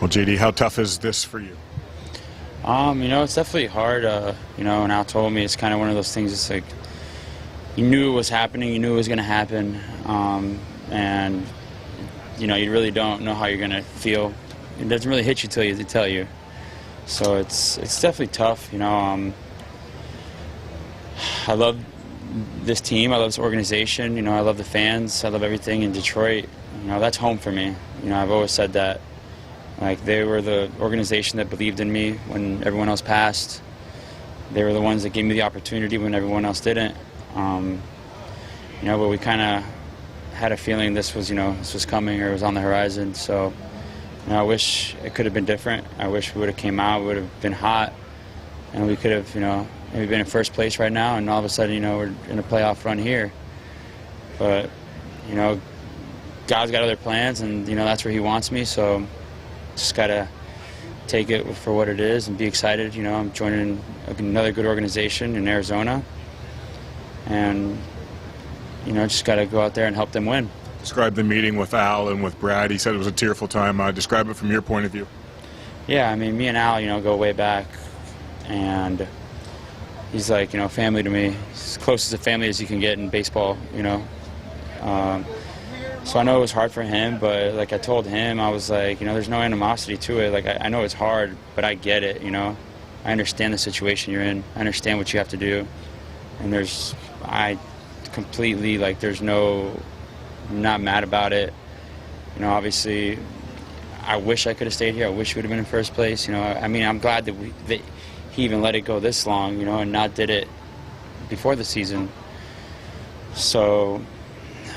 Well, JD, how tough is this for you? It's definitely hard. And Al told me it's kind of one of those things. It's like you knew it was happening, you knew it was going to happen, and you really don't know how you're going to feel. It doesn't really hit you till they tell you. So it's definitely tough. I love this team. I love this organization. I love the fans. I love everything in Detroit. That's home for me. I've always said that. Like, they were the organization that believed in me when everyone else passed. They were the ones that gave me the opportunity when everyone else didn't. But we kind of had a feeling this was coming, or it was on the horizon. So, I wish it could have been different. I wish we would have came out, we would have been hot, and we could have, maybe been in first place right now, and all of a sudden, we're in a playoff run here. But, God's got other plans, and, that's where He wants me, so just got to take it for what it is and be excited. I'm joining another good organization in Arizona, and, just got to go out there and help them win. Describe the meeting with Al and with Brad. He said it was a tearful time. Describe it from your point of view. Yeah, me and Al, go way back, and he's like, family to me. He's as close as a family as you can get in baseball, So I know it was hard for him, but like I told him, I was like, there's no animosity to it. Like, I know it's hard, but I get it, I understand the situation you're in. I understand what you have to do. And I'm not mad about it. Obviously, I wish I could have stayed here. I wish we would have been in first place. I'm glad that he even let it go this long, and not did it before the season. So,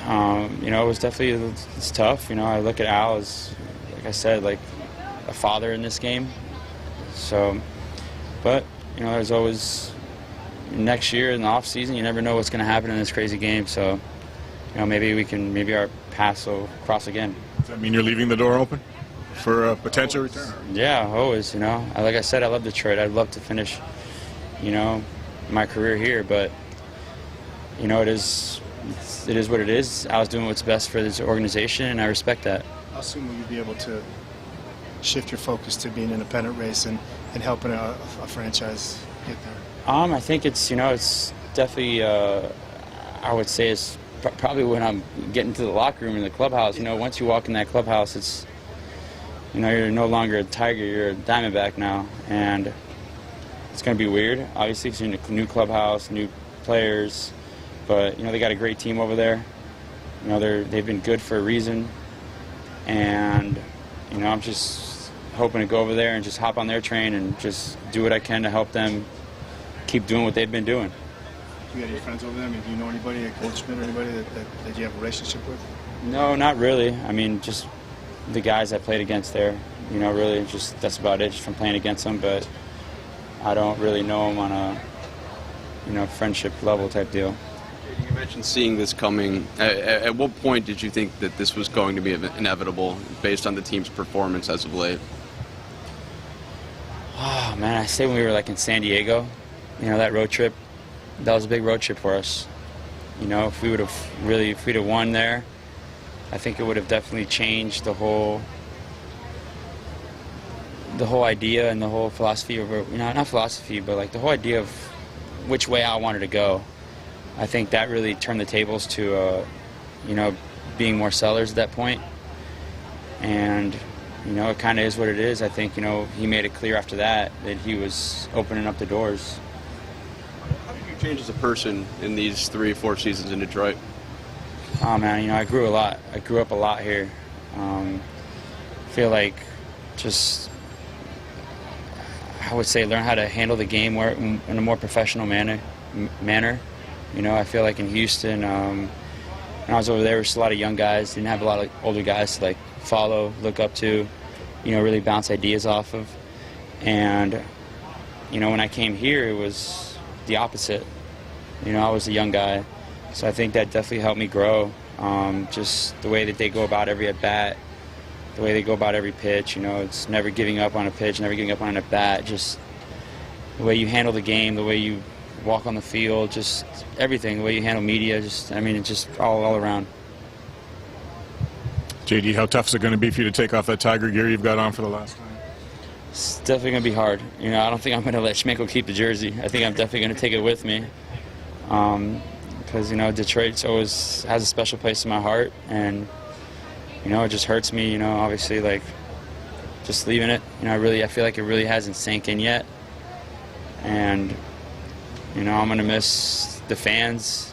it was definitely, it's tough. I look at Al as, like I said, like a father in this game. So, but, there's always, next year in the off season, you never know what's going to happen in this crazy game. So, maybe our paths will cross again. Does that mean you're leaving the door open for a potential return? Yeah, always. Like I said, I love Detroit. I'd love to finish, my career here, but it is what it is. I was doing what's best for this organization, and I respect that. How soon will you be able to shift your focus to being in a pennant race and helping a franchise get there? I think it's definitely, I would say it's probably when I'm getting to the locker room in the clubhouse. Once you walk in that clubhouse, it's, you're no longer a Tiger, you're a Diamondback now, and it's going to be weird. Obviously, because you're in a new clubhouse, new players, but they got a great team over there. They've been good for a reason, and I'm just hoping to go over there and just hop on their train and just do what I can to help them keep doing what they've been doing. You got any friends over there? Do you know anybody, a coachman or anybody that you have a relationship with? No, not really. Just the guys I played against there. Really, just that's about it. Just from playing against them, but I don't really know them on a friendship level type deal. You mentioned seeing this coming. At what point did you think that this was going to be inevitable based on the team's performance as of late? Oh, man, I say when we were in San Diego, that road trip, that was a big road trip for us. If we'd have won there, I think it would have definitely changed the whole idea and the whole philosophy of, not philosophy, but the whole idea of which way I wanted to go. I think that really turned the tables to, being more sellers at that point. And, it kind of is what it is. I think, he made it clear after that he was opening up the doors. How did you change as a person in these 3 or 4 seasons in Detroit? Oh, man, I grew a lot. I grew up a lot here. Feel like I would say learn how to handle the game in a more professional manner. I feel like in Houston, when I was over there was just a lot of young guys, didn't have a lot of older guys to follow, look up to, really bounce ideas off of. And, when I came here, it was the opposite. I was a young guy. So I think that definitely helped me grow. Just the way that they go about every at-bat, the way they go about every pitch, it's never giving up on a pitch, never giving up on an at-bat, just the way you handle the game, the way you walk on the field, just everything, the way you handle media, it's just all around. JD, how tough is it going to be for you to take off that Tiger gear you've got on for the last time? It's definitely going to be hard. You know, I don't think I'm going to let Schmeichel keep the jersey. I think I'm definitely going to take it with me. Because, you know, Detroit always has a special place in my heart. And, you know, it just hurts me, you know, obviously, like, just leaving it. You know, I feel like it really hasn't sank in yet. And, you know, I'm going to miss the fans.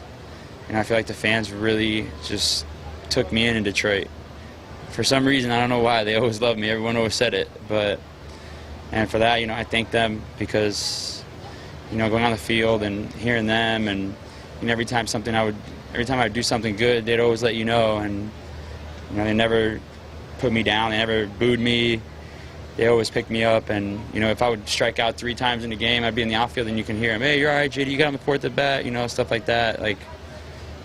And I feel like the fans really just took me in Detroit. For some reason, I don't know why, they always loved me. Everyone always said it. And for that, you know, I thank them because, you know, going on the field and hearing them, and you know, every time I would do something good, they'd always let you know. And, you know, they never put me down. They never booed me. They always picked me up. And, you know, if I would strike out 3 times in a game, I'd be in the outfield and you can hear them, "Hey, you're all right, JD, you got on the 4th at bat," you know, stuff like that. Like,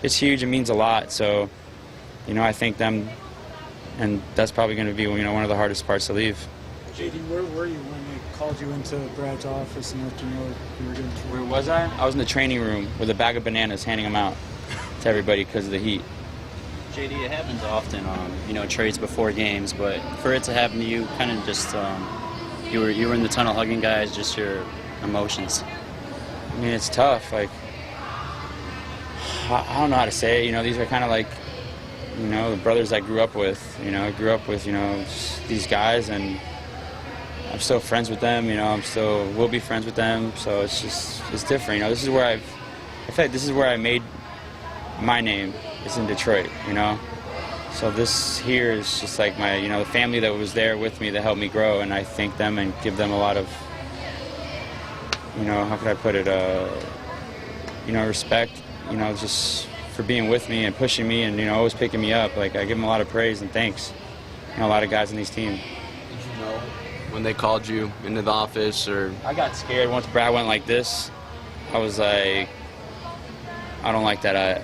it's huge. It means a lot. So, you know, I thank them. And that's probably going to be, you know, one of the hardest parts to leave. JD, where were you when they called you into Brad's office and let you know you were getting traded? Where was I? I was in the training room with a bag of bananas handing them out to everybody because of the heat. JD, it happens often, you know, trades before games, but for it to happen to you, kind of just, you were in the tunnel hugging guys, just your emotions. I mean, it's tough. Like, I don't know how to say it. You know, these are kind of like, you know, the brothers I grew up with. You know, I grew up with, you know, these guys, and I'm still friends with them. You know, will be friends with them. So it's different. You know, this is where I feel like this is where I made my name. It's in Detroit. You know, so this here is just like my, you know, the family that was there with me that helped me grow, and I thank them and give them a lot of, you know, how could I put it, you know, respect. You know, just for being with me and pushing me and, you know, always picking me up. Like, I give them a lot of praise and thanks. You know, a lot of guys in these teams. Did you know when they called you into the office, or? I got scared once Brad went like this. I was like, I don't like that. I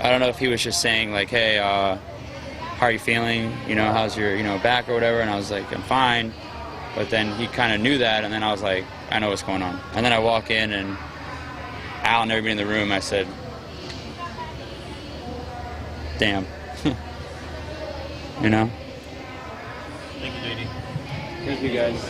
don't know if he was just saying like, "Hey, how are you feeling? You know, how's your, you know, back or whatever?" And I was like, "I'm fine." But then he kind of knew that, and then I was like, I know what's going on. And then I walk in, and Al and everybody in the room, I said, damn. You know? Thank you, JD. Thank you, guys.